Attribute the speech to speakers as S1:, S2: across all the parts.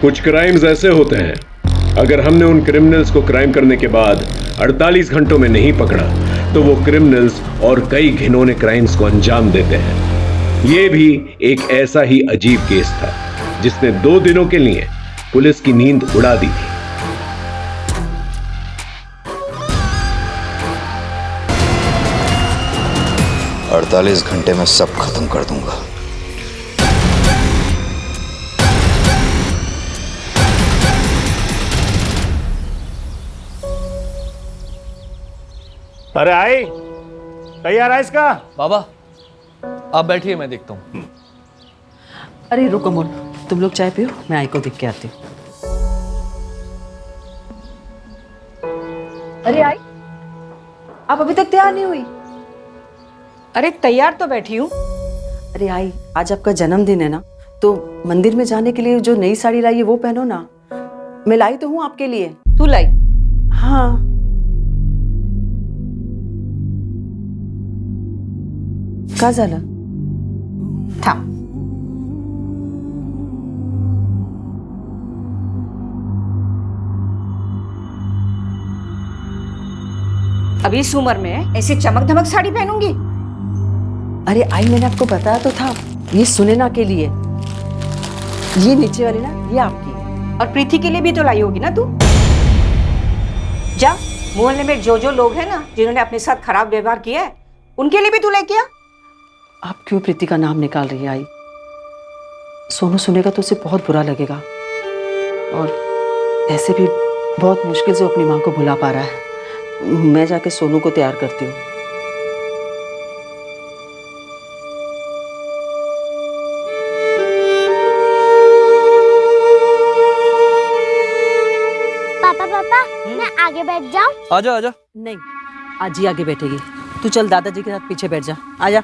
S1: कुछ क्राइम्स ऐसे होते हैं, अगर हमने उन क्रिमिनल्स को क्राइम करने के बाद 48 घंटों में नहीं पकड़ा तो वो क्रिमिनल्स और कई घिनौने क्राइम्स को अंजाम देते हैं। ये भी एक ऐसा ही अजीब केस था जिसने 2 दिनों के लिए पुलिस की नींद उड़ा दी थी।
S2: अड़तालीस घंटे में सब खत्म कर दूंगा।
S3: अरे आई, तैयार है इसका?
S4: बाबा आप बैठिए, मैं देखता हूँ।
S5: अरे रुको मोन, तुम लोग चाय पियो, मैं आई को देख के आती हूँ।
S6: अरे आई, आप अभी तक तैयार नहीं हुई?
S7: अरे तैयार तो बैठी हूँ।
S5: अरे आई, आज आपका जन्मदिन है ना, तो मंदिर में जाने के लिए जो नई साड़ी लाई है वो पहनो ना। मैं लाई तो हूँ आपके लिए।
S7: तू लाई?
S5: हाँ। का झालं?
S7: थांब। अभी इस उम्र में ऐसी चमक धमक साड़ी पहनूंगी?
S5: अरे आई, मैंने आपको बताया तो था, ये सुनैना के लिए। ये नीचे वाली ना, ये आपकी।
S7: और प्रीति के लिए भी तो लाई होगी ना तू? जा, मोहल्ले में जो जो लोग हैं ना जिन्होंने अपने साथ खराब व्यवहार किया है, उनके लिए भी तू लेके आ।
S5: आप क्यों प्रीति का नाम निकाल रही है आई? सोनू सुनेगा तो उसे बहुत बुरा लगेगा, और ऐसे भी बहुत मुश्किल से अपनी माँ को भुला पा रहा है। मैं जाके सोनू को तैयार करती हूँ।
S8: पापा, मैं आगे बैठ जाऊं?
S4: आजा आजा।
S5: नहीं, आज ही आगे बैठेगी। तू चल दादाजी के साथ पीछे बैठ जा। आजा।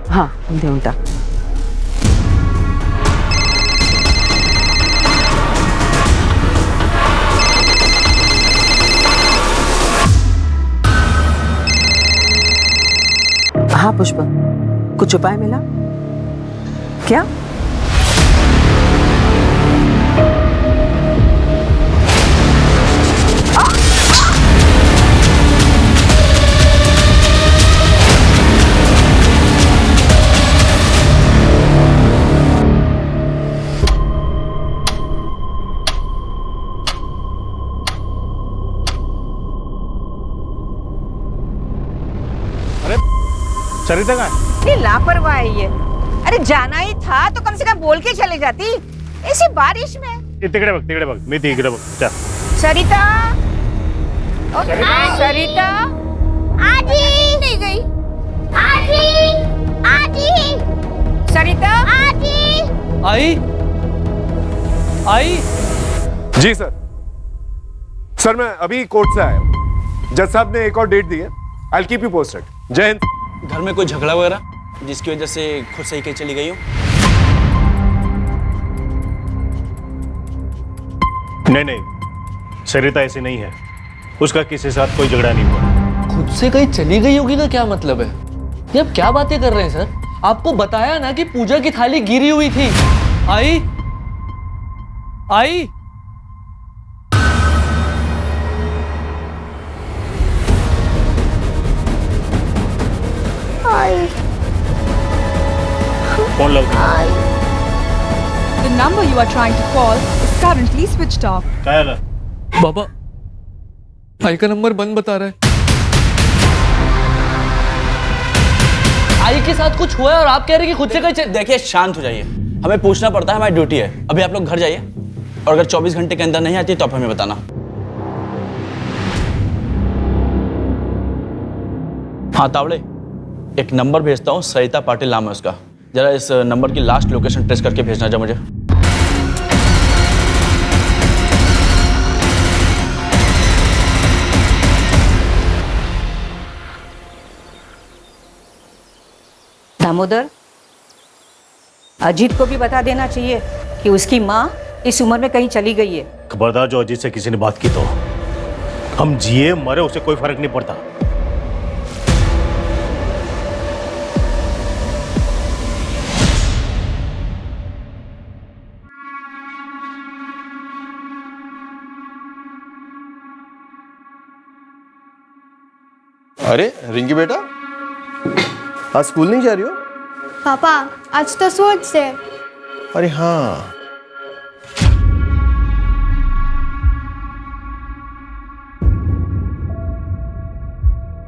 S5: हाँ, देऊन टाक। हाँ पुष्पा, कुछ उपाय मिला क्या?
S3: सरिता कहाँ है?
S7: ये लापरवाह है ये। अरे जाना ही था तो कम से कम बोल के चले जाती, ऐसी बारिश में।
S3: तिकडे बघ, मी तिकडे बघ। चल।
S7: सरिता, सरिता
S8: आजी नहीं गई। आजी, आजी,
S7: सरिता,
S8: आजी।
S4: आई आई।
S9: जी सर मैं अभी कोर्ट से आया हूँ। जज साहब ने एक और डेट दी है। I will keep you posted. जय हिंद।
S10: घर में कोई झगड़ा वगैरह जिसकी वजह से खुद सही के चली गई हो?
S3: नहीं, सरिता ऐसी नहीं है। उसका किसी के साथ कोई झगड़ा नहीं हुआ।
S4: खुद से कहीं चली गई होगी का क्या मतलब है? ये आप क्या बातें कर रहे हैं सर? आपको बताया ना कि पूजा की थाली गिरी हुई थी। आई आई।
S3: फोन लगा।
S6: The number you are trying to call is currently switched off.
S3: क्या है?
S4: बाबा, आई का नंबर बंद बता रहा है। आई के साथ कुछ हुआ है और आप कह रहे हैं कि खुद से कहीं
S10: देखिए, शांत हो जाइए। हमें पूछना पड़ता है, हमारी ड्यूटी है। अभी आप लोग घर जाइए, और अगर 24 घंटे के अंदर नहीं आती तो आप हमें बताना। हाँ तावड़े, एक नंबर भेजता हूँ, सरिता पाटिल नाम है उसका। जरा इस नंबर की लास्ट लोकेशन ट्रेस करके भेजना जा मुझे।
S7: दामोदर, अजीत को भी बता देना चाहिए कि उसकी माँ इस उम्र में कहीं चली गई है।
S3: खबरदार जो अजीत से किसी ने बात की तो हम जिए मरे उसे कोई फर्क नहीं पड़ता।
S11: अरे रिंकी बेटा, आज स्कूल नहीं जा रही हो?
S8: पापा आज तो सोच से।
S11: अरे हाँ,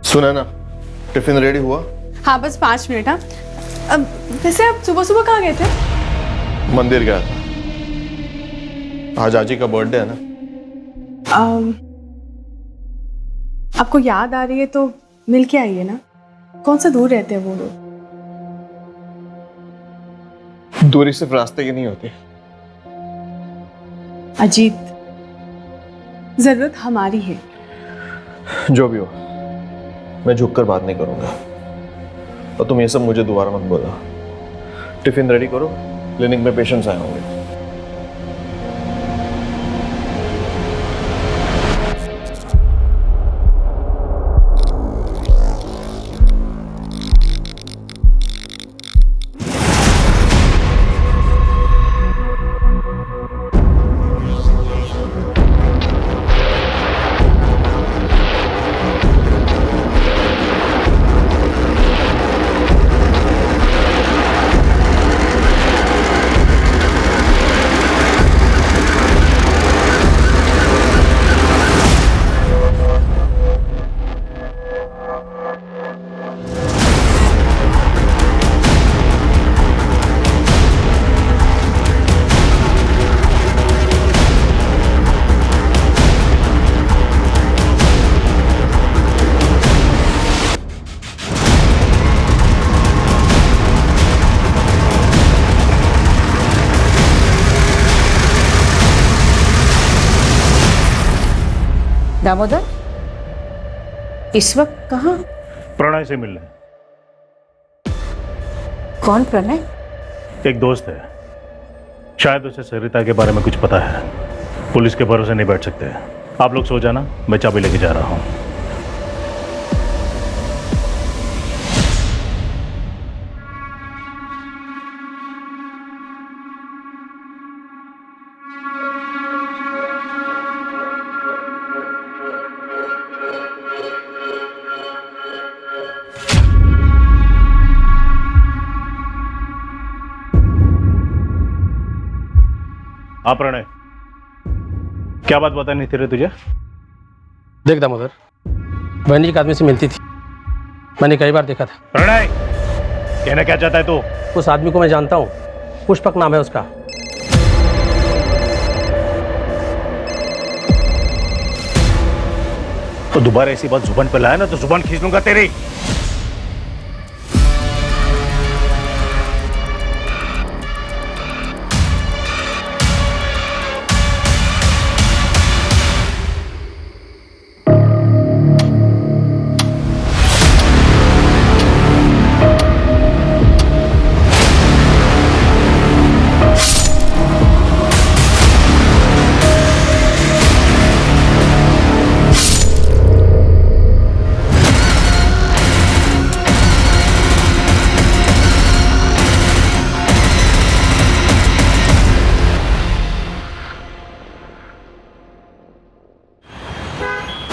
S11: सुना ना, टिफिन रेडी हुआ?
S6: हाँ बस 5 मिनट। हाँ अब वैसे आप सुबह सुबह कहाँ गए थे?
S11: मंदिर गया था, आज आजी का बर्थडे है ना।
S6: आपको याद आ रही है तो मिल के आइए ना। कौन सा दूर रहते हैं वो लोग?
S11: दूरी सिर्फ रास्ते की नहीं होती।
S6: अजीत, जरूरत हमारी है।
S11: जो भी हो, मैं झुककर बात नहीं करूंगा। और तुम ये सब मुझे दोबारा मत बोला। टिफिन रेडी करो, क्लिनिक में पेशेंट्स आए होंगे।
S7: दामोदर, इस वक्त कहाँ?
S3: प्रणय से मिलने।
S7: कौन प्रणय?
S3: एक दोस्त है, शायद उसे सरिता के बारे में कुछ पता है। पुलिस के भरोसे नहीं बैठ सकते। आप लोग सो जाना, मैं चाबी लेके जा रहा हूँ। हाँ प्रणय, क्या बात बतानी थी रे तुझे?
S12: देख दामोदर, बहन जी एक आदमी से मिलती थी, मैंने कई बार देखा था।
S3: प्रणय, कहना क्या चाहता है तू?
S12: उस आदमी को मैं जानता हूँ, पुष्पक नाम है उसका।
S3: तो दोबारा ऐसी बात जुबान पे लाया ना तो जुबान खींच लूंगा तेरी।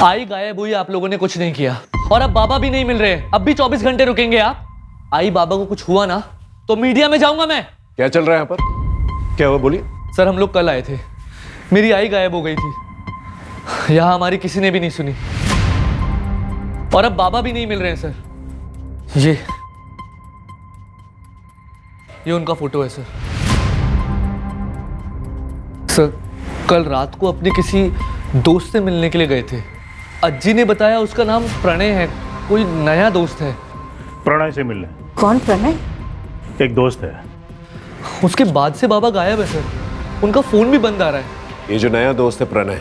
S4: आई गायब हुई, आप लोगों ने कुछ नहीं किया, और अब बाबा भी नहीं मिल रहे। अब भी 24 घंटे रुकेंगे आप? आई बाबा को कुछ हुआ ना तो मीडिया में जाऊंगा मैं।
S1: क्या चल रहा है यहाँ पर? क्या हुआ, बोलिए।
S4: सर हम लोग कल आए थे, मेरी आई गायब हो गई थी। यहाँ हमारी किसी ने भी नहीं सुनी, और अब बाबा भी नहीं मिल रहे हैं सर। ये उनका फोटो है सर। सर कल रात को अपने किसी दोस्त से मिलने के लिए गए थे। अज्जी ने बताया उसका नाम प्रणय है, कोई नया दोस्त है।
S3: प्रणय से मिलने।
S7: कौन प्रणय?
S3: एक दोस्त है।
S4: उसके बाद से बाबा गायब है सर, उनका फोन भी बंद आ रहा है।
S9: ये जो नया दोस्त है प्रणय,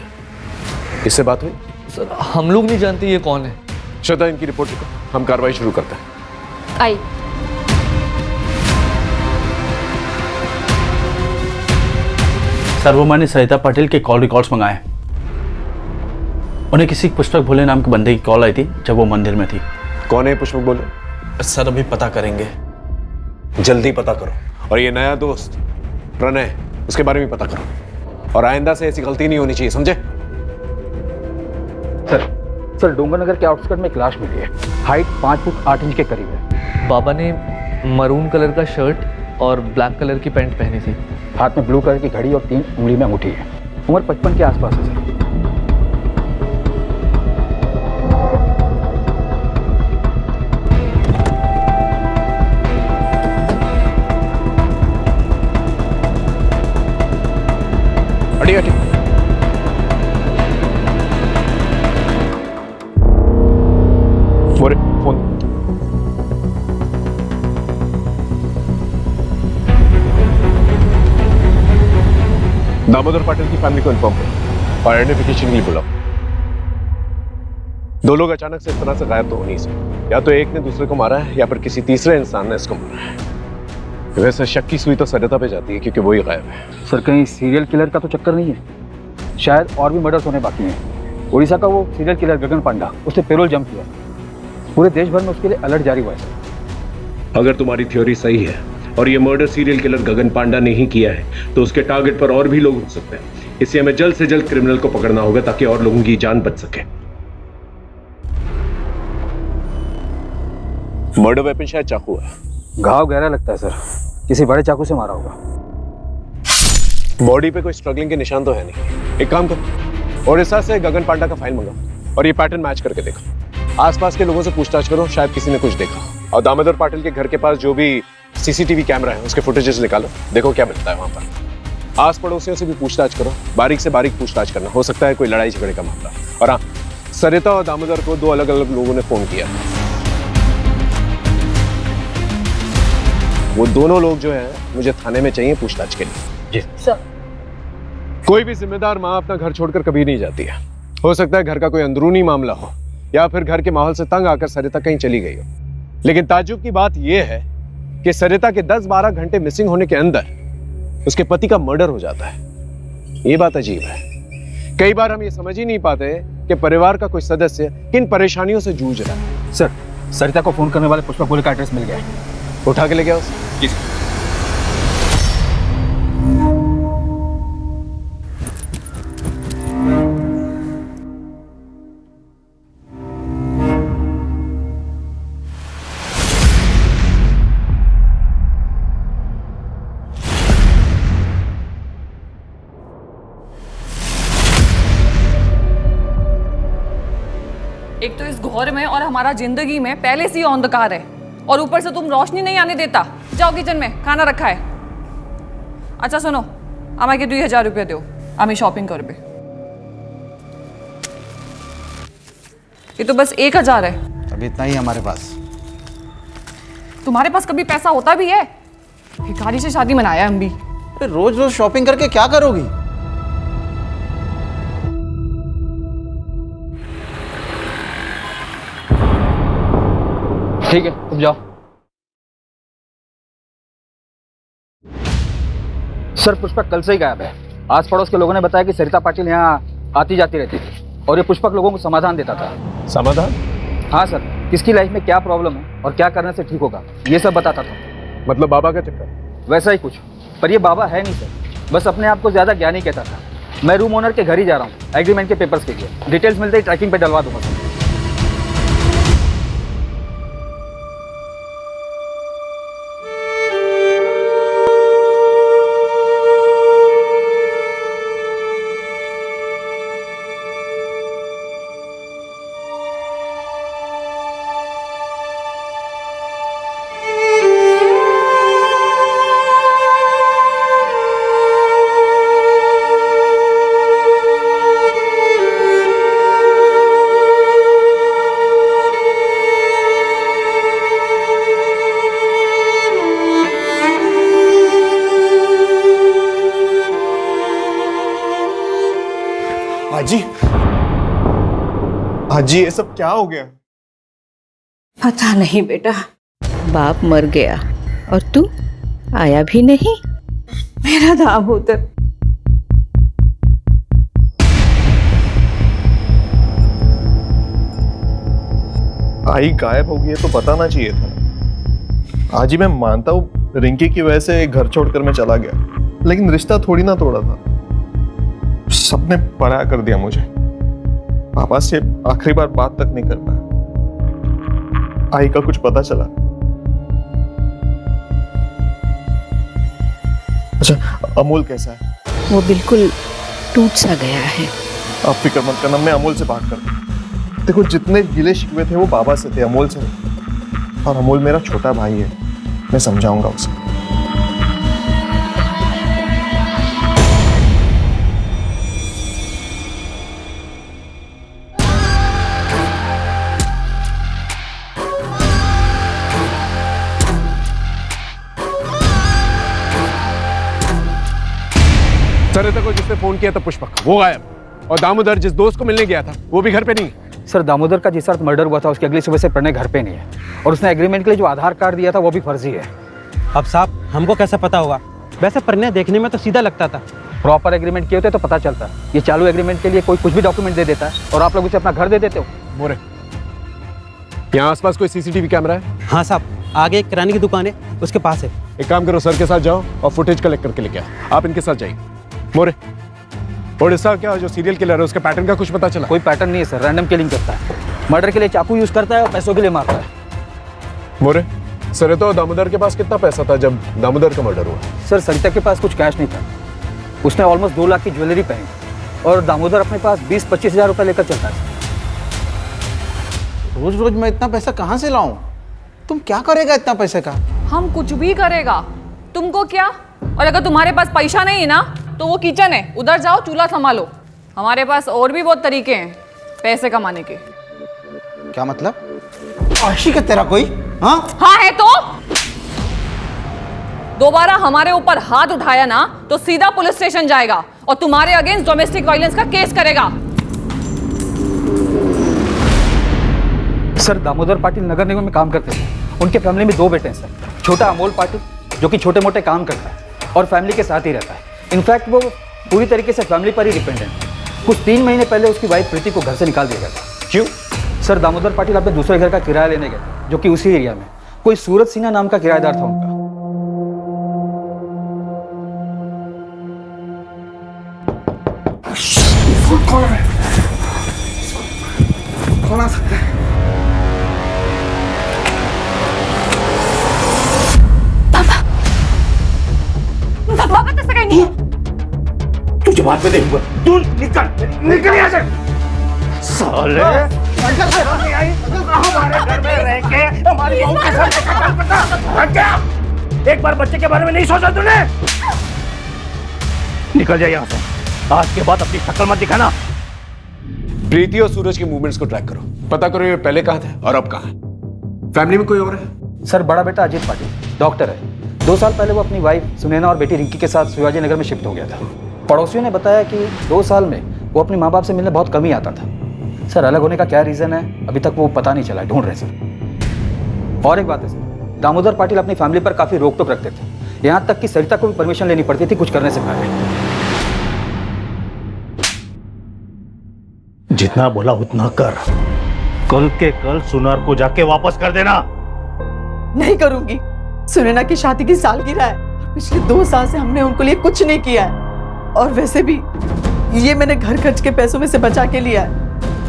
S9: इससे बात हुई?
S4: सर हम लोग नहीं जानते ये कौन है।
S9: श्रद्धा, इनकी रिपोर्ट लिखो, हम कार्रवाई शुरू करते हैं।
S7: आई।
S10: सर वो मैंने सरिता पाटिल के कॉल रिकॉर्ड्स मंगाए। उन्हें किसी पुष्पक भोले नाम के बंदे की कॉल आई थी जब वो मंदिर में थी।
S9: कौन है पुष्पक भोले?
S10: सर अभी पता करेंगे।
S9: जल्दी पता करो। और ये नया दोस्त प्रणय, उसके बारे में पता करो, और आइंदा से ऐसी गलती नहीं होनी चाहिए, समझे?
S13: सर डोंगरनगर के आउटस्कर्ट में एक लाश मिली है, हाइट 5 फुट 8 इंच के करीब है।
S4: बाबा ने मरून कलर का शर्ट और ब्लैक कलर की पैंट पहनी थी।
S13: हाथ में ब्लू कलर की घड़ी और 3 उंगली में अंगूठी है। उम्र 55 के आसपास है सर।
S9: हटिए हटिए। फोन। दामोदर पाटिल की फैमिली को इन्फॉर्म करो और आइडेंटिफिकेशन के लिए बुलाओ। दो लोग अचानक से इस तरह से गायब तो हो नहीं सकते। या तो एक ने दूसरे को मारा है या फिर किसी तीसरे इंसान ने इसको मारा है। वैसे शक की सुई तो सरिता पे जाती है क्योंकि वो ही गायब है।
S13: सर कहीं सीरियल किलर का तो चक्कर नहीं है? शायद और भी मर्डर्स होने बाकी हैं। उड़ीसा का वो सीरियल किलर गगन पांडा, उसने पेरोल जंप किया। पूरे देश भर में उसके लिए अलर्ट जारी हुआ है सर।
S1: अगर तुम्हारी थ्योरी सही है और ये मर्डर सीरियल किलर गगन पांडा ने ही किया है तो उसके टारगेट पर और भी लोग हो सकते हैं। इसलिए हमें जल्द से जल्द क्रिमिनल को पकड़ना होगा ताकि और लोगों की जान बच सके।
S9: मर्डर वेपन शायद चाकू है।
S13: घाव गहरा लगता है सर, किसी बड़े चाकू से मारा होगा।
S9: बॉडी पे कोई स्ट्रगलिंग के निशान तो है नहीं। एक काम करो, ओडिशा से गगन पांडा का फाइल मंगाओ और ये पैटर्न मैच करके देखो। आसपास के लोगों से पूछताछ करो, शायद किसी ने कुछ देखा। और दामोदर पाटिल के घर के पास जो भी सीसीटीवी कैमरा है उसके फुटेजेस निकालो, देखो क्या मिलता है वहां पर। आस पड़ोसियों से भी पूछताछ करो, बारीक से बारीक पूछताछ करना, हो सकता है कोई लड़ाई झगड़े का मामला। और हाँ, सरिता और दामोदर को 2 अलग अलग लोगों ने फोन किया। वो दोनों लोग जो है मुझे थाने में चाहिए पूछताछ के लिए।
S13: जी
S7: सर।
S9: कोई भी जिम्मेदार माँ अपना घर छोड़कर कभी नहीं जाती है। हो सकता है घर का कोई अंदरूनी मामला हो या फिर घर के माहौल से तंग आकर सरिता कहीं चली गई हो। लेकिन ताज्जुब की बात यह है कि सरिता के 10-12 घंटे मिसिंग होने के अंदर उसके पति का मर्डर हो जाता है। ये बात अजीब है। कई बार हम ये समझ ही नहीं पाते कि परिवार का कोई सदस्य किन परेशानियों से जूझ रहा है।
S13: सर सरिता को फोन करने वाले पुष्पक भोले का एड्रेस मिल गया है।
S9: उठा के ले गया उसे?
S13: जी सर।
S14: एक तो इस घोर में और हमारा जिंदगी में पहले से ही अंधकार है और ऊपर से तुम रोशनी नहीं आने देता। जाओ किचन में, खाना रखा है। अच्छा सुनो, আমাকে 2000 रुपये दो, আমি शॉपिंग करबे। ये तो बस 1000 है।
S2: अभी इतना ही हमारे पास।
S14: तुम्हारे पास कभी पैसा होता भी है? भिखारी से शादी मनाया हम भी।
S2: रोज रोज शॉपिंग करके क्या करोगी?
S13: ठीक है तुम जाओ। सर पुष्पक कल से ही गायब है। आस पड़ोस के लोगों ने बताया कि सरिता पाटिल यहाँ आती जाती रहती थी और ये पुष्पक लोगों को समाधान देता था।
S9: समाधान?
S13: हाँ सर, किसकी लाइफ में क्या प्रॉब्लम है और क्या करने से ठीक होगा ये सब बताता था।
S9: मतलब बाबा का चक्कर?
S13: वैसा ही कुछ, पर ये बाबा है नहीं सर, बस अपने आप को ज्यादा ज्ञानी कहता था। मैं रूम ओनर के घर ही जा रहा हूँ एग्रीमेंट के पेपर्स के लिए। डिटेल्स मिलते ही ट्रैकिंग पे डलवा दूंगा सर।
S11: हाजी ये सब क्या हो गया?
S7: पता नहीं बेटा, बाप मर गया और तू आया भी नहीं। मेरा दामोदर।
S11: आई गायब हो गई है तो बताना चाहिए था। आज ही मैं मानता हूँ रिंकी की वजह से घर छोड़कर मैं चला गया, लेकिन रिश्ता थोड़ी ना तोड़ा था। सबने पराया कर दिया मुझे। पापा से आखिरी बार बात तक नहीं कर पाया। आई का कुछ पता चला? अच्छा, अमोल कैसा है?
S7: वो बिल्कुल टूट सा गया है।
S11: आप फिक्र मत करना, मैं अमोल से बात करता हूँ। देखो, जितने गिले शिकवे थे वो बाबा से थे, अमोल से नहीं। और अमोल मेरा छोटा भाई है, मैं समझाऊंगा उसे।
S9: सरिता को जिसने फोन किया था पुष्पक, वो गायब। और दामोदर जिस दोस्त को मिलने गया था वो भी घर पे नहीं है।
S13: सर, दामोदर का जिस रात मर्डर हुआ था उसकी अगली सुबह से प्रणय घर पे नहीं है, और उसने एग्रीमेंट के लिए जो आधार कार्ड दिया था वो भी फर्जी है।
S12: अब साहब हमको कैसे पता होगा? वैसे प्रणय देखने में तो सीधा लगता था।
S13: प्रॉपर एग्रीमेंट किए होते तो पता चलता। ये चालू एग्रीमेंट के लिए कोई कुछ भी डॉक्यूमेंट दे देता है और आप लोग उसे अपना घर दे देते हो।
S9: मोरे, यहाँ आसपास कोई सीसीटीवी कैमरा है?
S12: हाँ साहब, आगे एक किराने की दुकान है, उसके पास है।
S9: एक काम करो, सर के साथ जाओ और फुटेज कलेक्ट करके लेके आओ। आप इनके साथ जाइए। मोरे, ओडिशा क्या जो सीरियल किलर है उसके पैटर्न का कुछ पता चला?
S13: कोई पैटर्न नहीं है सर, रैंडम किलिंग करता है। मर्डर के लिए चाकू यूज करता है और पैसों के लिए मारता है।
S9: मोरे, सरिता और दामोदर के पास कितना पैसा था जब दामोदर का मर्डर हुआ?
S13: सर, सरिता के पास कुछ कैश नहीं था। उसने ऑलमोस्ट 2 लाख की ज्वेलरी पहनी और दामोदर अपने पास 20-25 हजार रुपये लेकर चलता है।
S15: रोज रोज मैं इतना पैसा कहाँ से लाऊं? तुम क्या करेगा इतना पैसे का?
S14: हम कुछ भी करेगा, तुमको क्या? और अगर तुम्हारे पास पैसा नहीं है ना तो वो किचन है, उधर जाओ, चूल्हा संभालो। हमारे पास और भी बहुत तरीके हैं पैसे कमाने के।
S15: क्या मतलब? आशी का तेरा कोई?
S14: हाँ है तो दोबारा हमारे ऊपर हाथ उठाया ना तो सीधा पुलिस स्टेशन जाएगा और तुम्हारे अगेंस्ट डोमेस्टिक वायलेंस का केस करेगा।
S13: सर, दामोदर पाटिल नगर निगम में काम करते थे। उनके फैमिली में 2 बेटे हैं सर। छोटा अमोल पाटिल जो कि छोटे मोटे काम करता है और फैमिली के साथ ही रहता है। इनफैक्ट वो पूरी तरीके से फैमिली पर ही डिपेंडेंट है। कुछ 3 महीने पहले उसकी वाइफ प्रीति को घर से निकाल दिया गया था।
S15: क्यों?
S13: सर, दामोदर पाटिल अपने दूसरे घर का किराया लेने गए थे, जो कि उसी एरिया में कोई सूरज सिन्हा नाम का किराएदार था उनका।
S15: कौन आ सकता है?
S14: पापा तो सगाई नहीं है।
S15: तुझे बाद में देखूंगा। तू निकल यहाँ से। साले हमारे घर में रह के हमारी बहू के साथ क्या? एक बार बच्चे के बारे में नहीं सोचा तूने? निकल जाए यहाँ से। आज के बाद अपनी शक्ल मत दिखाना।
S9: प्रीति और सूरज के मूवमेंट्स को ट्रैक करो, पता करो ये पहले कहाँ थे और अब कहाँ है। फैमिली में कोई और है?
S13: सर, बड़ा बेटा अजीत पाटिल डॉक्टर है। 2 साल पहले वो अपनी वाइफ सुनैना और बेटी रिंकी के साथ शिवाजी नगर में शिफ्ट हो गया था। पड़ोसियों ने बताया कि 2 साल में वो अपने माँ बाप से मिलने बहुत कम ही आता था। सर, अलग होने का क्या रीज़न है अभी तक वो पता नहीं चला, ढूंढ रहे सर। और एक बात है सर, दामोदर पाटिल अपनी फैमिली पर काफ़ी रोक टोक रखते थे। यहाँ तक कि सरिता को भी परमिशन लेनी पड़ती थी कुछ करने से पहले।
S3: जितना बोला उतना कर। कल के कल सुनार को जाके वापस कर देना।
S5: नहीं करूंगी। सुनैना की शादी की सालगिरह है और पिछले 2 साल से हमने उनको लिए कुछ नहीं किया है। और वैसे भी ये मैंने घर खर्च के पैसों में से बचा के लिया है,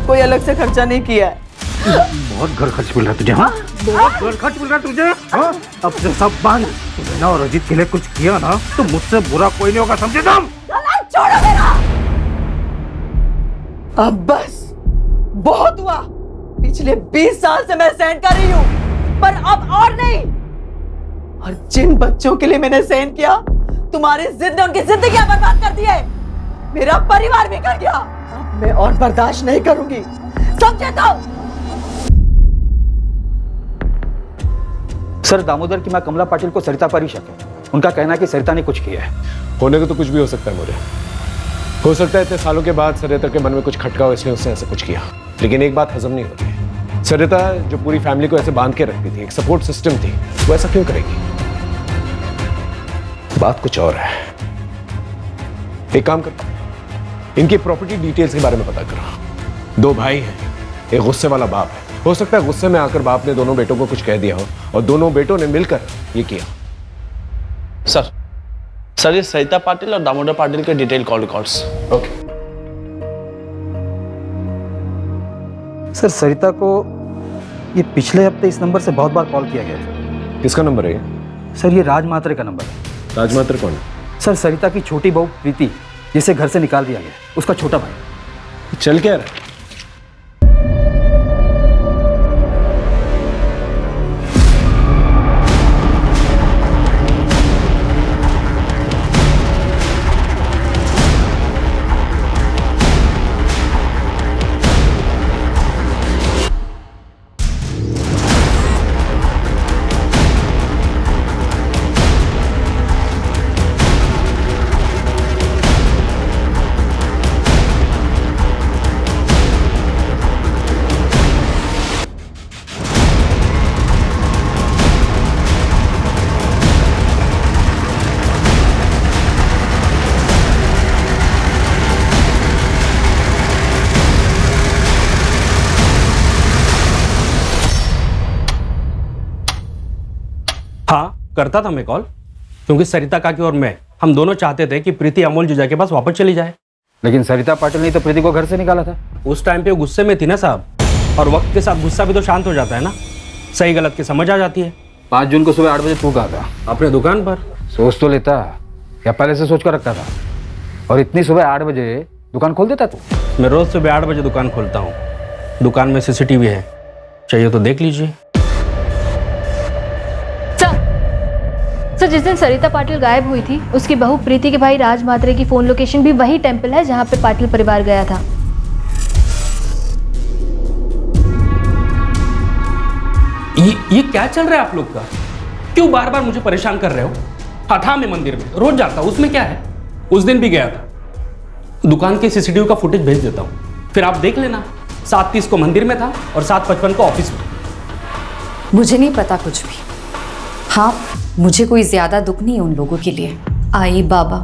S5: कोई अलग से खर्चा नहीं किया है।
S15: बहुत घर खर्च मिल रहा है तुझे? हाँ, बहुत घर खर्च मिल रहा है तुझे? हाँ, अब से सब बंद। सुनैना और अजीत के लिए कुछ किया ना तो मुझसे बुरा कोई नहीं होगा, समझे तुम?
S5: छोड़ो मेरा। अब बस बहुत हुआ। पिछले 20 साल से मैं सहन कर रही हूँ, पर अब और नहीं। और जिन बच्चों के लिए मैंने सहन किया, तुम्हारी जिद ने उनकी जिंदगियां बर्बाद कर दी है। मेरा परिवार बिगड़ गया। अब मैं और बर्दाश्त नहीं करूंगी, समझे तो?
S13: सर, दामोदर की मां कमला पाटिल को सरिता पर ही शक है। उनका कहना है कि सरिता ने कुछ किया है।
S9: होने को तो कुछ भी हो सकता है मोरे। हो सकता है इतने सालों के बाद सरिता के मन में कुछ खटका हो इसलिए उसने ऐसा कुछ किया। लेकिन एक बात हजम नहीं होती। सरिता जो पूरी फैमिली को ऐसे बांध के रखती थी, एक सपोर्ट सिस्टम थी, वो ऐसा क्यों करेगी? बात कुछ और है। एक काम करो, इनकी प्रॉपर्टी डिटेल्स के बारे में पता करो। 2 भाई हैं, एक गुस्से वाला बाप है। हो सकता है गुस्से में आकर बाप ने दोनों बेटों को कुछ कह दिया हो और दोनों बेटों ने मिलकर ये किया।
S10: सर ये सरिता पाटिल और दामोदर पाटिल के detail call records.
S9: Okay
S13: sir, Sarita को ये पिछले हफ्ते इस नंबर से बहुत बार कॉल किया गया है।
S9: किसका नंबर है ये?
S13: सर ये राज मात्रे का नंबर है।
S9: राज मात्रे कौन है?
S13: सर सरिता की छोटी बहू प्रीति, जिसे घर से निकाल दिया गया, उसका छोटा भाई।
S9: चल क्या रहा है?
S12: हाँ, करता था मैं कॉल, क्योंकि सरिता काकी और मैं, हम दोनों चाहते थे कि प्रीति अमोल जीजा के पास वापस चली जाए।
S13: लेकिन सरिता पाटिल ने तो प्रीति को घर से निकाला था।
S12: उस टाइम पे वो गुस्से में थी ना साहब, और वक्त के साथ गुस्सा भी तो शांत हो जाता है ना, सही गलत की समझ आ जाती है।
S13: 5 जून को सुबह 8 बजे तू कहा था
S12: अपने दुकान पर।
S13: सोच तो लेता, या पहले से सोच कर रखता था? और इतनी सुबह 8 बजे दुकान खोल देता तू?
S12: मैं रोज सुबह 8 बजे दुकान खोलता हूँ। दुकान में CCTV है, चाहिए तो देख लीजिए।
S16: सर, जिस दिन सरिता पाटिल गायब हुई थी, उसकी बहू प्रीति के भाई राज मात्रे की फोन लोकेशन भी वही टेंपल है जहां पे पाटिल परिवार गया था।
S12: ये क्या चल रहा है आप लोग का? क्यों बार बार मुझे परेशान कर रहे हो? हाँ था, मैं मंदिर में रोज जाता हूँ, उसमें क्या है? उस दिन भी गया था। दुकान के CCTV का फुटेज भेज देता हूँ, फिर आप देख लेना। 7:30 को मंदिर में था और 7:55 को ऑफिस में।
S17: मुझे नहीं पता कुछ भी। हाँ, मुझे कोई ज्यादा दुख नहीं है उन लोगों के लिए। आई बाबा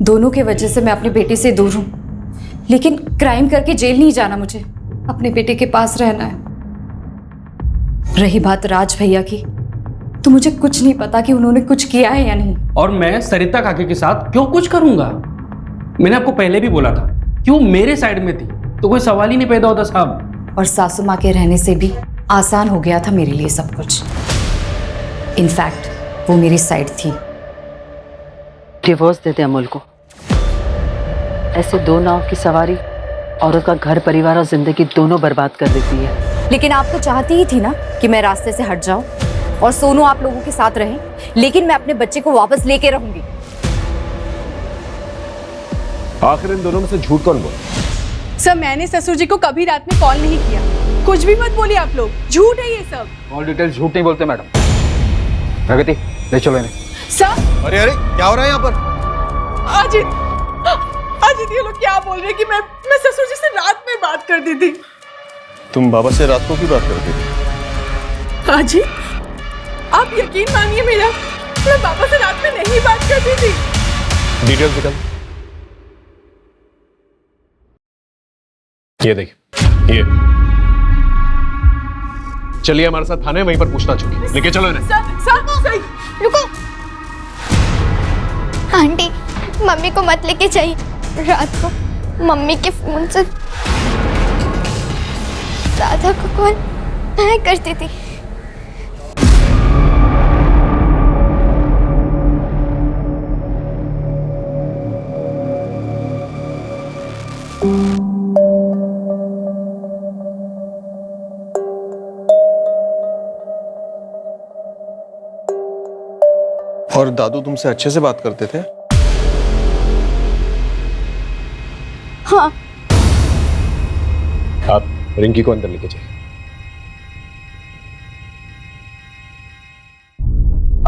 S17: दोनों के वजह से मैं अपने बेटे से दूर हूँ, लेकिन क्राइम करके जेल नहीं जाना, मुझे अपने बेटे के पास रहना है। रही बात राज भैया की, तो मुझे कुछ नहीं पता कि उन्होंने कुछ किया है या नहीं।
S12: और मैं सरिता काकी के साथ क्यों कुछ करूंगा? मैंने आपको पहले भी बोला था कि वो मेरे साइड में थी, तो कोई सवाल ही नहीं पैदा होता साहब।
S17: और सासू माँ के रहने से भी आसान हो गया था मेरे लिए सब कुछ। इनफैक्ट वो मेरी साइड थी।
S5: डिवोर्स दे दे अमोल को। ऐसे 2 नाव की सवारी औरत का घर परिवार और जिंदगी दोनों बर्बाद कर देती है।
S17: लेकिन आप तो चाहती ही थी ना कि मैं रास्ते से हट जाऊं और सोनू आप लोगों के साथ रहे, लेकिन मैं अपने बच्चे को वापस लेके रहूंगी।
S9: आखिर इन दोनों में से झूठ कौन बोला?
S6: सर, मैंने ससुर जी को कभी रात में कॉल नहीं किया। कुछ भी मत बोलिए आप लोग, झूठ है ये सब।
S13: ऑल डिटेल झूठ नहीं बोलते मैडम। प्रगति ले चलो इन्हें।
S6: सर,
S11: अरे अरे क्या हो रहा है यहाँ पर?
S6: अजित ये लोग क्या बोल रहे हैं कि मैं ससुर जी से रात में बात करती थी।
S11: तुम बाबा से रात को क्यों बात करती थी?
S6: अजित, आप यकीन मानिए मेरा, मैं बाबा से रात में नहीं बात करती थी।
S9: डिटेल्स निकल। ये देखिए, ये चलिए हमारे साथ थाने, वहीं पर पूछताछ होगी। लेके चलो इन्हें।
S6: सर,
S8: रुको। आंटी, मम्मी को मत लेके जाइए। रात को मम्मी के फोन से राधा को कॉल मैं करती थी।
S11: और दादू तुमसे अच्छे से बात करते थे?
S8: हाँ।
S9: आप रिंकी को अंदर लेके जाइए।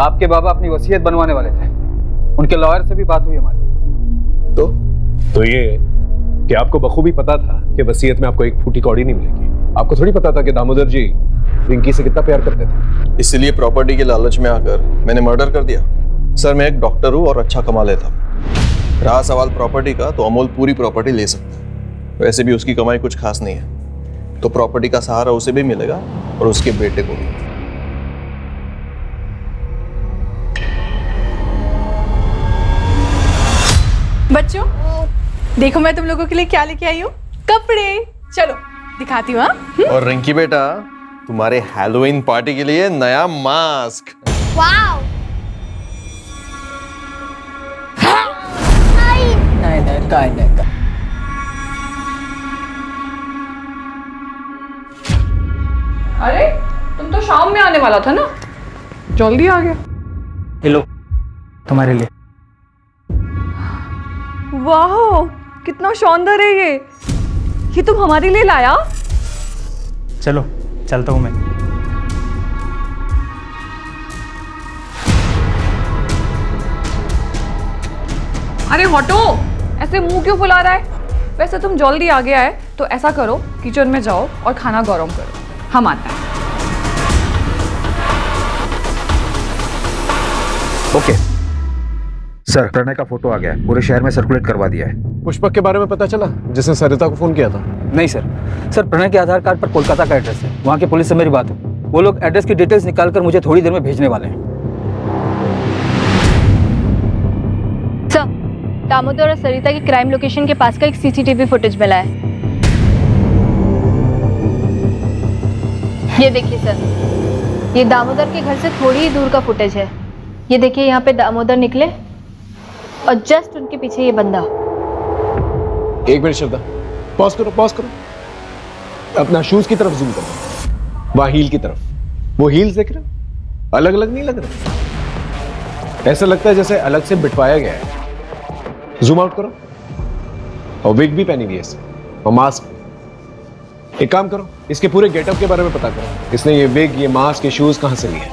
S13: आपके बाबा अपनी वसीयत बनवाने वाले थे, उनके लॉयर से भी बात हुई हमारी।
S9: तो ये कि आपको बखूबी पता था कि वसीयत में आपको एक फूटी कौड़ी नहीं मिलेगी। आपको थोड़ी पता था कि दामोदर जी रिंकी से कितना प्यार करते थे।
S11: इसीलिए प्रॉपर्टी के लालच में आकर मैंने मर्डर कर दिया। सर मैं एक डॉक्टर हूँ और अच्छा कमा लेता हूँ। रहा सवाल प्रॉपर्टी का, तो अमोल पूरी प्रॉपर्टी ले सकता है। वैसे भी उसकी कमाई कुछ खास नहीं है, तो प्रॉपर्टी का सहारा उसे भी मिलेगा और उसके बेटे को भी।
S6: बच्चों देखो मैं तुम लोगों के लिए क्या लेके आई हूँ, कपड़े। चलो दिखाती हूँ। हाँ
S11: और रिंकी बेटा, तुम्हारे हैलोवीन पार्टी के लिए नया मास्क।
S8: वाओ।
S4: नहीं।
S14: अरे तुम तो शाम में आने वाला था ना, जल्दी आ गया।
S13: हेलो, तुम्हारे लिए।
S14: वाह कितना शानदार है ये तुम हमारे लिए लाया।
S13: चलो चलता हूँ मैं।
S14: अरे हटो, ऐसे मुंह क्यों फुला रहा है। वैसे तुम जल्दी आ गया है तो ऐसा करो, किचन में जाओ और खाना गरम करो, हम आते हैं।
S13: ओके सर, प्रणय का फोटो आ गया है, पूरे शहर में सर्कुलेट करवा दिया है।
S9: पुष्पक के बारे में पता चला, जिसने सरिता को फोन किया था?
S13: नहीं सर, प्रणय के आधार कार्ड पर कोलकाता का एड्रेस है। वहाँ की पुलिस से मेरी बात है, वो लोग एड्रेस की डिटेल्स निकालकर मुझे थोड़ी देर में भेजने वाले हैं।
S16: सर, दामोदर और सरिता की क्राइम लोकेशन के पास का एक सीसीटीवी फुटेज मिला है। ये देखिए सर, ये दामोदर के घर से थोड़ी ही दूर का फुटेज है। ये देखिए, यहाँ पे दामोदर निकले और जस्ट उनके पीछे ये बंदा।
S9: एक मिनट श्रद्धा, पॉज करो। अपना शूज की तरफ जूम करो, वहां हील की तरफ। वो हील्स देख रहे हो, अलग अलग नहीं लग रहे, ऐसा लगता है जैसे अलग से बिठवाया गया है। जूम आउट करो, और विग भी पहनी हुई है इससे, और मास्क। एक काम करो, इसके पूरे गेटअप के बारे में पता करो, इसने ये विग, ये मास्क, ये शूज कहां से लिए।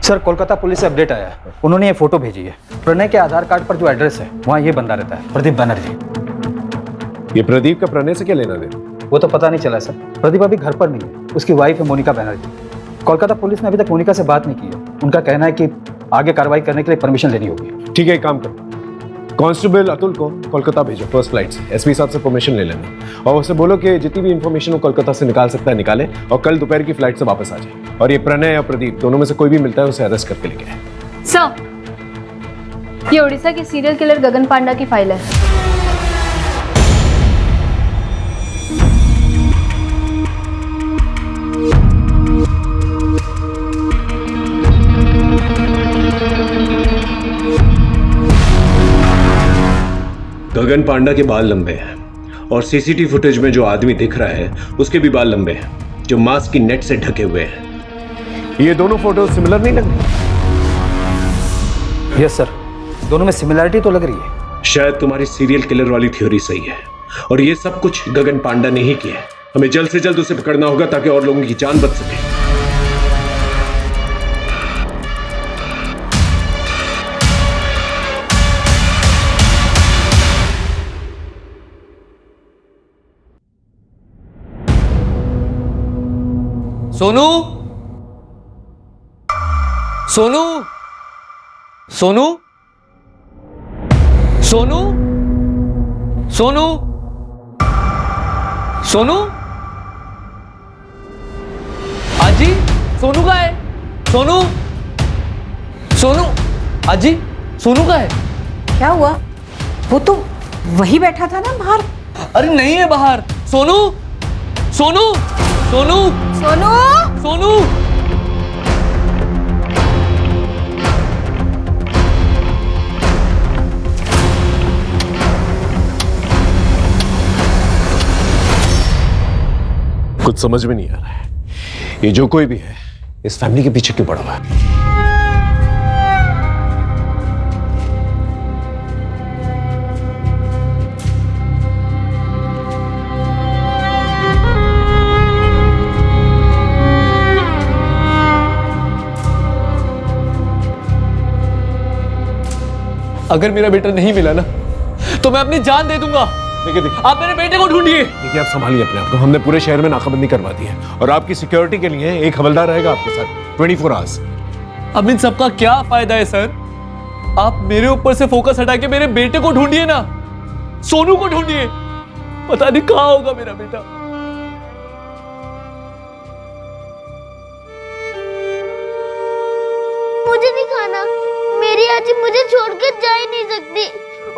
S13: सर, कोलकाता पुलिस से अपडेट आया है, उन्होंने ये फोटो भेजी है। प्रणय के आधार कार्ड पर जो एड्रेस है वहाँ ये बंदा रहता है, प्रदीप बनर्जी।
S9: ये प्रदीप का प्रणय से क्या लेना देना?
S13: वो तो पता नहीं चला सर, प्रदीप अभी घर पर नहीं है, उसकी वाइफ है मोनिका बनर्जी। कोलकाता पुलिस ने अभी तक मोनिका से बात नहीं की है, उनका कहना है कि आगे कार्रवाई करने के लिए परमिशन लेनी होगी।
S9: ठीक है, एक काम करो, कांस्टेबल अतुल को कोलकाता भेजो फर्स्ट फ्लाइट से, एसपी साहब से परमिशन ले लेना, और उसे बोलो कि जितनी भी इंफॉर्मेशन वो कोलकाता से निकाल सकता है निकाले, और कल दोपहर की फ्लाइट से वापस आ जाए। और ये प्रणय या प्रदीप दोनों में से कोई भी मिलता है उसे अरेस्ट करके लेके आए।
S16: सर, ये उड़ीसा के सीरियल किलर गगन पांडा की फाइल है।
S1: गगन पांडा के बाल लंबे हैं और सीसीटीवी फुटेज में जो आदमी दिख रहा है उसके भी बाल लंबे हैं, जो मास्क की नेट से ढके हुए हैं।
S9: ये दोनों फोटो सिमिलर नहीं लग रही?
S13: यस सर, दोनों में सिमिलरिटी तो लग रही है।
S1: शायद तुम्हारी सीरियल किलर वाली थ्योरी सही है, और ये सब कुछ गगन पांडा ने ही किया है। हमें जल्द से जल्द उसे पकड़ना होगा ताकि और लोगों की जान बच सके।
S4: सोनू, सोनू, सोनू, सोनू, सोनू, सोनू, आजी, सोनू का है? सोनू, सोनू, आजी, सोनू का है?
S7: क्या हुआ? वो तो वही बैठा था ना बाहर।
S4: अरे नहीं है बाहर। सोनू, सोनू, सोनू,
S7: सोनू,
S4: सोनू।
S9: कुछ समझ में नहीं आ रहा है, ये जो कोई भी है इस फैमिली के पीछे क्यों पड़ा हुआ है?
S4: अगर मेरा बेटा नहीं मिला ना तो मैं अपनी जान दे दूंगा।
S9: देखिए
S4: आप मेरे बेटे को ढूंढिए।
S9: देखिए, आप संभालिए अपने आप को। हमने पूरे शहर में नाकाबंदी करवा दी है और आपकी सिक्योरिटी के लिए एक हवलदार रहेगा आपके साथ 24 आवर्स।
S4: अब इन सबका क्या फायदा है सर? आप मेरे ऊपर से फोकस हटा के मेरे बेटे को ढूंढिए ना, सोनू को ढूंढिए। पता नहीं कहां होगा मेरा बेटा।
S18: मुझे नहीं खाना। मेरी आजी मुझे छोड़कर जा ही नहीं सकती।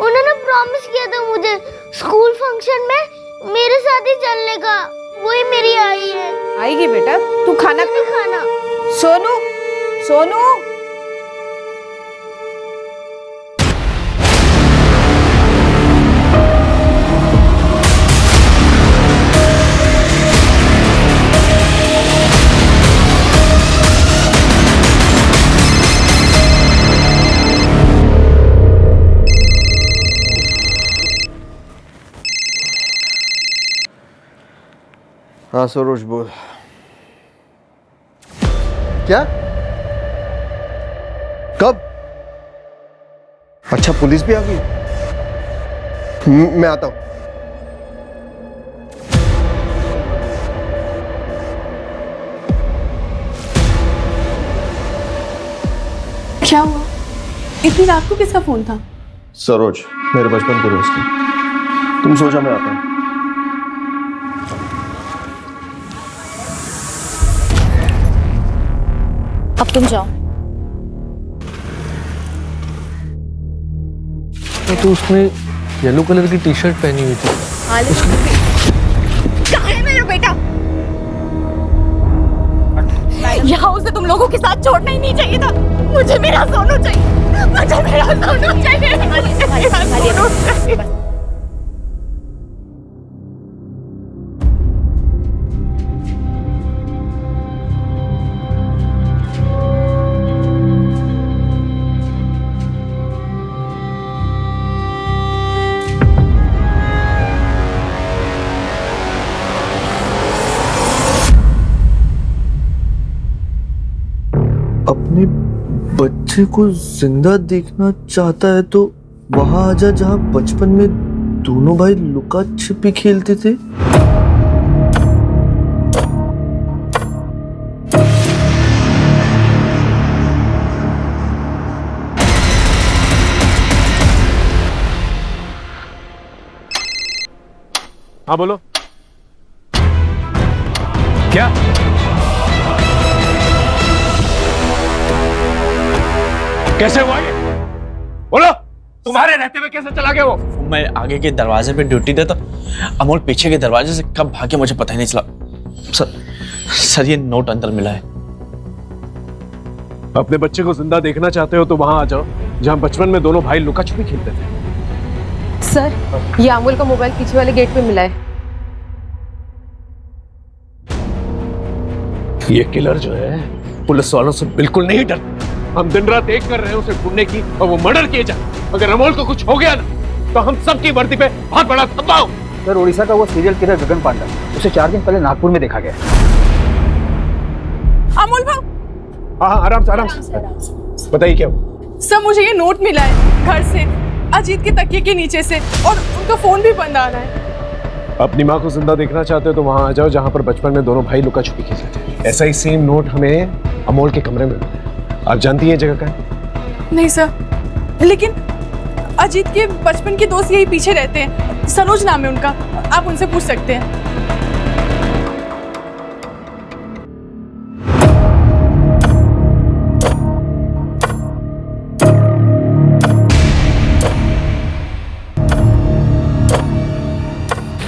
S18: उन्होंने प्रॉमिस किया था मुझे स्कूल फंक्शन में मेरे साथ ही चलने का। वही मेरी आई है।
S7: आएगी बेटा, तू खाना
S18: नहीं खाना।
S7: सोनू, सोनू।
S11: हाँ सरोज बोल। क्या? कब? अच्छा, पुलिस भी आ गई? मैं आता हूं।
S6: क्या हुआ? इतनी रात को किसका फोन था?
S11: सरोज, मेरे बचपन के दोस्त है। तुम सो जा, मैं आता हूं।
S16: अब तुम जाओ।
S4: तो उसने येलो कलर की टी शर्ट पहनी हुई थी।
S8: कहाँ है मेरा बेटा? यहाँ उसे तुम लोगों के साथ छोड़ना ही नहीं चाहिए था। मुझे मेरा सोनू चाहिए। मुझे मेरा सोनू चाहिए। मेरा सोनू चाहिए।
S11: अपने बच्चे को जिंदा देखना चाहता है तो वहां आजा जहां बचपन में दोनों भाई लुका छिपी खेलते थे।
S9: हाँ बोलो।
S12: क्या?
S9: कैसे हुआ ये? बोलो, तुम्हारे रहते हुए कैसे चला गया वो?
S10: मैं आगे के दरवाजे पे ड्यूटी देता, अमोल पीछे के दरवाजे से कब भागे मुझे पता ही नहीं चला। सर ये नोट अंदर मिला है।
S9: अपने बच्चे को जिंदा देखना चाहते हो तो वहां आ जाओ जहां बचपन में दोनों भाई लुका छुपी खेलते थे।
S7: सर, ये अमोल का मोबाइल पीछे वाले गेट पे मिला है।
S9: ये किलर जो है पुलिस वालों से बिल्कुल नहीं डरता। हम दिन रात एक कर रहे हैं उसे ढूंढने की और वो मर्डर किए जाए। अगर अमोल को कुछ हो गया ना तो हम सबकी वर्दी पे बहुत बड़ा धब्बा हो।
S13: सर, उड़ीसा का वो सीरियल किलर गगन पांडा, उसे 4 दिन पहले नागपुर में देखा गया।
S6: अमोल भाव।
S9: हाँ, आराम से बताइए क्या हुआ?
S6: सर, मुझे ये नोट मिला है घर से, अजीत के तकिए के नीचे से, और उनका फोन भी बंद आ रहा है।
S9: अपनी माँ को जिंदा देखना चाहते हो तो वहां आ जाओ जहां पर बचपन में दोनों भाई लुका छुपी खेलते थे। ऐसा ही सेम नोट हमें अमोल के कमरे में मिला। आप जानती हैं जगह का है?
S6: नहीं सर, लेकिन अजीत के बचपन के दोस्त यही पीछे रहते हैं। सरोज नाम है उनका, आप उनसे पूछ सकते हैं।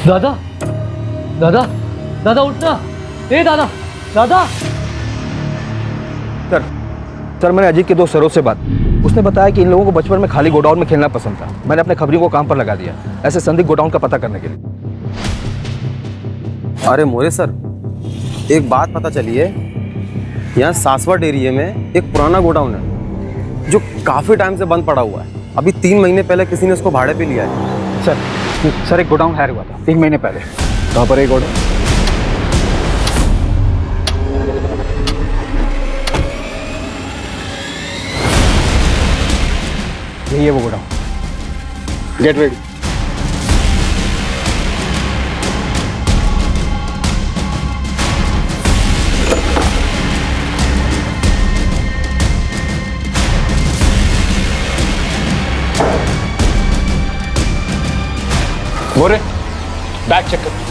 S4: दादा, दादा, दादा उठना। ए दादा, दादा।
S13: सर, मैंने अजीत के दोस्त सरोज से बात, उसने बताया कि इन लोगों को बचपन में खाली गोडाउन में खेलना पसंद था। मैंने अपने खबरियों को काम पर लगा दिया ऐसे संदिग्ध गोडाउन का पता करने के लिए।
S19: अरे मोरे सर, एक बात पता चली है, यहाँ सासवट एरिया में एक पुराना गोडाउन है जो काफी टाइम से बंद पड़ा हुआ है। अभी 3 महीने पहले किसी ने उसको भाड़े पे लिया है।
S13: सर, एक गोडाउन हायर हुआ था 3 महीने पहले।
S9: कहाँ पर एक गोडाउन?
S13: यही है वो godown.
S9: Get ready. More, bag check कर।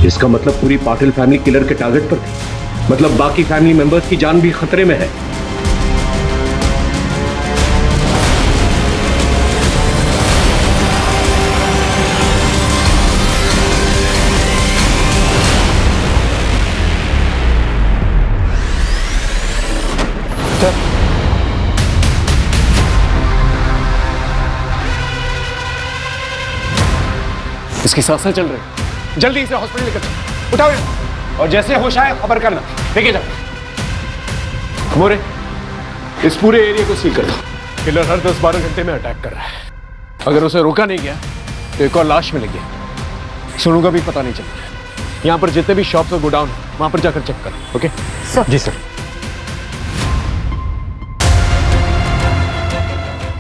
S1: इसका मतलब पूरी पाटिल फैमिली किलर के टारगेट पर थी। मतलब बाकी फैमिली मेंबर्स की जान भी खतरे में है।
S9: इसकी सांसें चल रही, जल्दी इसे हॉस्पिटल लेकर चलो। उठाओ इसे। और जैसे होश आए खबर करना। लेके जाओ। मोरे, इस पूरे एरिया को सील कर दो। किलर हर 10-12 घंटे में अटैक कर रहा है। अगर उसे रोका नहीं गया तो एक और लाश मिलेगी। सोनू का भी पता नहीं चल रहा। यहाँ पर जितने भी शॉप्स और गोडाउन वहां पर जाकर चेक करो। Okay
S13: sir. जी सर।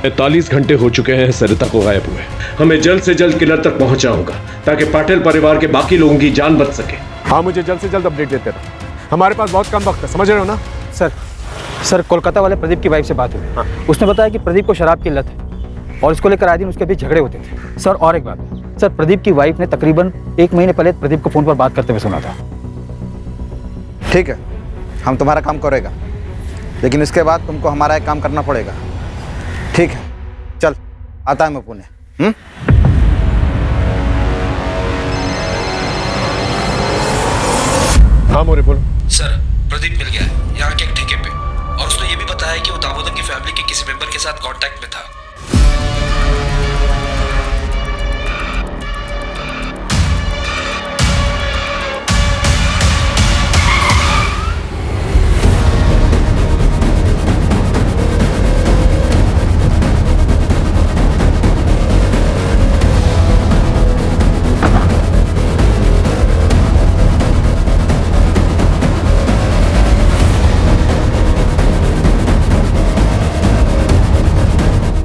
S1: 45 घंटे हो चुके हैं सरिता को गायब हुए। हमें जल्द से जल्द किलर तक पहुंचना होगा ताकि पाटिल परिवार के बाकी लोगों की जान बच सके।
S9: हाँ, मुझे जल्द से जल्द अपडेट देते रहो। हमारे पास बहुत कम वक्त है, समझ रहे हो ना?
S13: सर कोलकाता वाले प्रदीप की वाइफ से बात हुई। हाँ। उसने बताया कि प्रदीप को शराब की लत है और इसको लेकर आए दिन उसके बीच झगड़े होते थे। सर और एक बात है, सर प्रदीप की वाइफ ने तकरीबन 1 महीने पहले प्रदीप को फोन पर बात करते हुए सुना था।
S2: ठीक है, हम तुम्हारा काम करेगा, लेकिन इसके बाद तुमको हमारा एक काम करना पड़ेगा। ठीक है, चल आता है मैं पुणे।
S9: हाँ मोरे, बोलो।
S13: सर प्रदीप मिल गया है यहाँ के एक ठेके पे, और उसने ये भी बताया कि वो दामोदर की फैमिली के किसी मेंबर के साथ कांटेक्ट में था।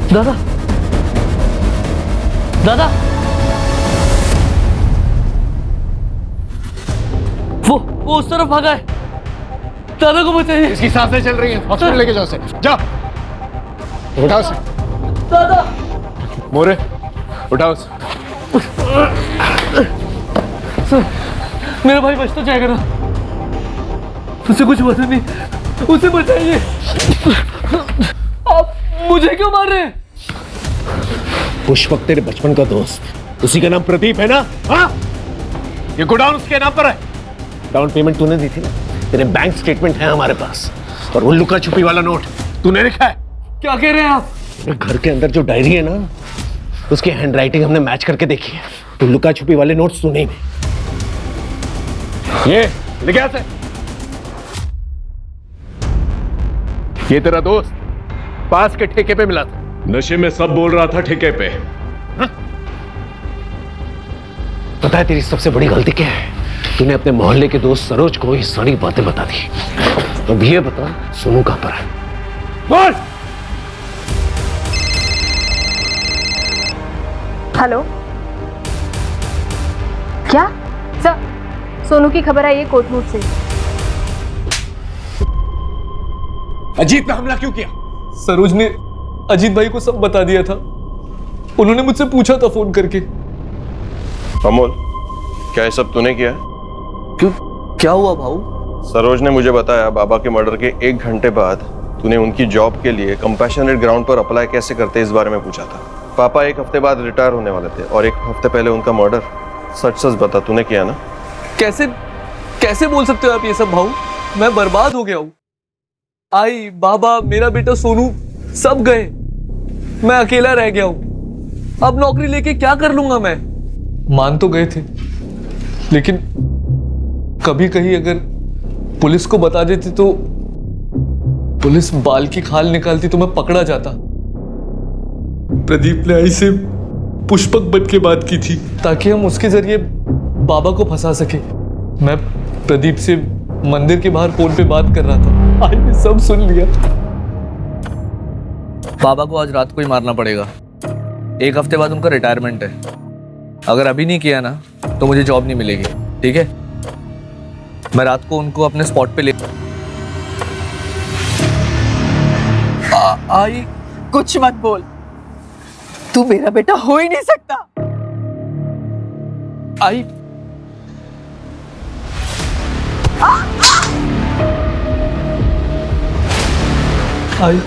S4: दादा, दादा, वो उस तरफ भागा है। दादा को बचाइए।
S9: इसकी सांसें चल रही हैं, हॉस्पिटल लेके जाओ उसे। जाओ, उठाओ उसे।
S4: दादा,
S9: मोरे, उठाओ उसे।
S4: सर, मेरा भाई बच तो जाएगा ना? उसे कुछ पता नहीं, उसे बचाइए। आप मुझे क्यों मार रहे हैं?
S9: पुष्पक तेरे बचपन का दोस्त, उसी का नाम प्रदीप है ना? हाँ, ये गोडाउन उसके नाम पर है। डाउन पेमेंट तूने दी थी ना, तेरे बैंक स्टेटमेंट है हमारे पास, और वो लुका छुपी वाला नोट तूने लिखा है।
S4: क्या कह रहे हैं आप?
S9: घर के अंदर जो डायरी है ना, उसकी हैंडराइटिंग हमने मैच करके देखी है। तो लुका छुपी वाले नोट्स तूने ही। ये लिखा है। ये तेरा दोस्त पास के ठेके पे मिला था।
S1: नशे में सब बोल रहा था ठेके पे।
S9: पता है तेरी सबसे बड़ी गलती क्या है? तूने अपने मोहल्ले के दोस्त सरोज को ये सारी बातें बता दी। अब ये बता, सोनू कहां पर है? बोल।
S16: हेलो, क्या सर? सोनू की खबर आई है कोटनूर से।
S9: अजीत पे हमला क्यों किया?
S4: सरोज ने अजीत भाई को सब बता दिया था। उन्होंने मुझसे पूछा था फोन करके।
S11: अमोल, क्या ये सब तूने किया?
S4: क्यों, क्या हुआ भाऊ?
S11: सरोज ने मुझे बताया बाबा के मर्डर के 1 घंटे बाद तूने उनकी जॉब के लिए कंपैशनेट ग्राउंड पर अप्लाई कैसे करते इस बारे में पूछा था। पापा 1 हफ्ते बाद रिटायर होने वाले थे और 1 हफ्ते पहले उनका मर्डर। सच सच बता, तूने किया ना?
S4: कैसे कैसे बोल सकते हो आप ये सब भाऊ? मैं बर्बाद हो गया हूँ। आई, बाबा, मेरा बेटा सोनू सब गए। मैं अकेला रह गया हूं। अब नौकरी लेके क्या कर लूंगा मैं? मान तो गए थे, लेकिन कभी कहीं अगर पुलिस को बता देती तो पुलिस बाल की खाल निकालती तो मैं पकड़ा जाता। प्रदीप ने आई से पुष्पक बन के बात की थी ताकि हम उसके जरिए बाबा को फंसा सके। मैं प्रदीप से मंदिर के बाहर फोन पे बात कर रहा था। आज मैं सब सुन लिया।
S10: बाबा को आज रात को ही मारना पड़ेगा। 1 हफ्ते बाद उनका रिटायरमेंट है। अगर अभी नहीं किया ना तो मुझे जॉब नहीं मिलेगी, ठीक है? मैं रात को उनको अपने स्पॉट पे ले
S14: आई कुछ मत बोल, तू मेरा बेटा हो ही नहीं सकता।
S4: आई आई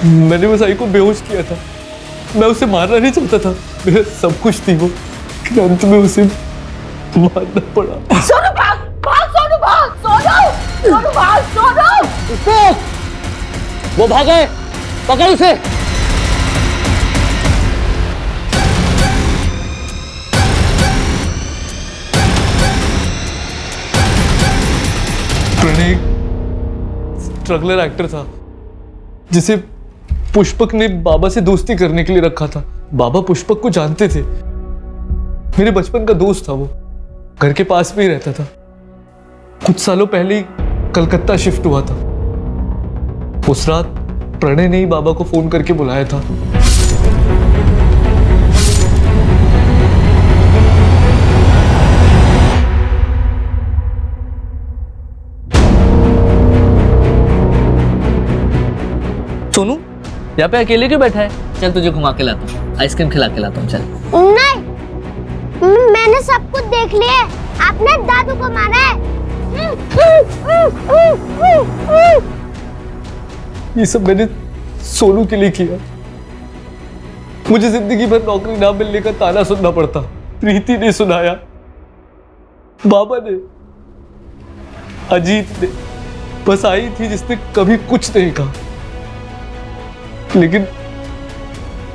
S4: मैंने बस आई को बेहोश किया था। मैं उसे मारना नहीं चाहता था, मेरा सब कुछ थी वो, लेकिन अंत में उसे मारना पड़ा।
S8: सोनू भाग भाग, सोनू भाग, सोनू भाग, सोनू।
S15: वो भागे, पकड़ उसे।
S4: प्रणय स्ट्रगलर एक्टर था जिसे पुष्पक ने बाबा से दोस्ती करने के लिए रखा था। बाबा पुष्पक को जानते थे, मेरे बचपन का दोस्त था वो, घर के पास में ही रहता था। कुछ सालों पहले ही कलकत्ता शिफ्ट हुआ था। उस रात प्रणय ने ही बाबा को फोन करके बुलाया था।
S10: सोनू यहाँ पे अकेले क्यों बैठा है? चल तुझे घुमा के लाता हूँ, आइसक्रीम खिला के लाता हूँ, चल।
S18: नहीं, मैंने सब कुछ देख लिया है। आपने दादू को मारा है।
S4: ये सब मैंने सोनू के लिए किया। मुझे जिंदगी भर नौकरी ना मिलने का ताना सुनना पड़ता। प्रीति ने सुनाया, बाबा ने, अजीत ने, बस आई थी जिसने कभी कुछ नहीं कहा। लेकिन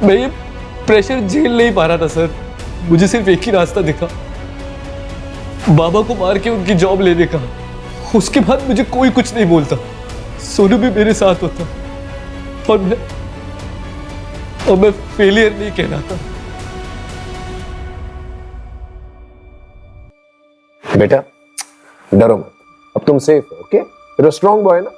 S4: मैं ये प्रेशर झेल नहीं पा रहा था सर। मुझे सिर्फ एक ही रास्ता दिखा, बाबा को मार के उनकी जॉब लेने का। उसके बाद मुझे कोई कुछ नहीं बोलता। सोनू भी मेरे साथ होता और मैं फेलियर नहीं कहलाता।
S9: बेटा डरो मत, अब तुम सेफ हो, okay? you're a strong boy ना?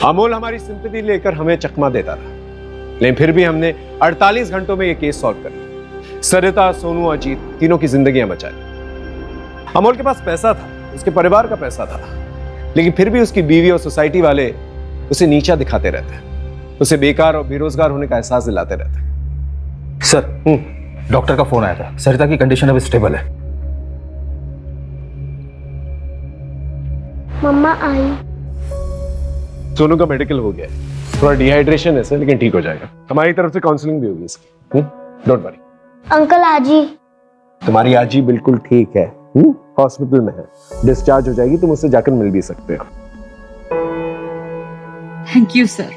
S9: अमोल हमारी सिंपैथी लेकर हमें चकमा देता रहा, लेकिन फिर भी हमने 48 घंटों में यह केस सॉल्व कर लिया। सरिता, सोनू, अजीत तीनों की जिंदगियां बचा ली। अमोल के पास पैसा था, उसके परिवार का पैसा था, लेकिन फिर भी उसकी बीवी और सोसाइटी वाले उसे नीचा दिखाते रहते हैं, उसे बेकार और बेरोजगार होने का एहसास दिलाते रहते हैं।
S13: सर, डॉक्टर का फोन आया था। सरिता की कंडीशन अब स्टेबल है।
S18: मम्मा आई।
S9: सोनू का मेडिकल हो गया है, थोड़ा डिहाइड्रेशन है सर, लेकिन ठीक हो जाएगा। हमारी तरफ से काउंसलिंग भी होगी इसकी। Don't worry.
S18: अंकल आजी।
S9: तुम्हारी आजी बिल्कुल ठीक है, हॉस्पिटल में है, डिस्चार्ज हो जाएगी, तुम उससे जाकर मिल भी सकते हो।
S17: Thank you sir.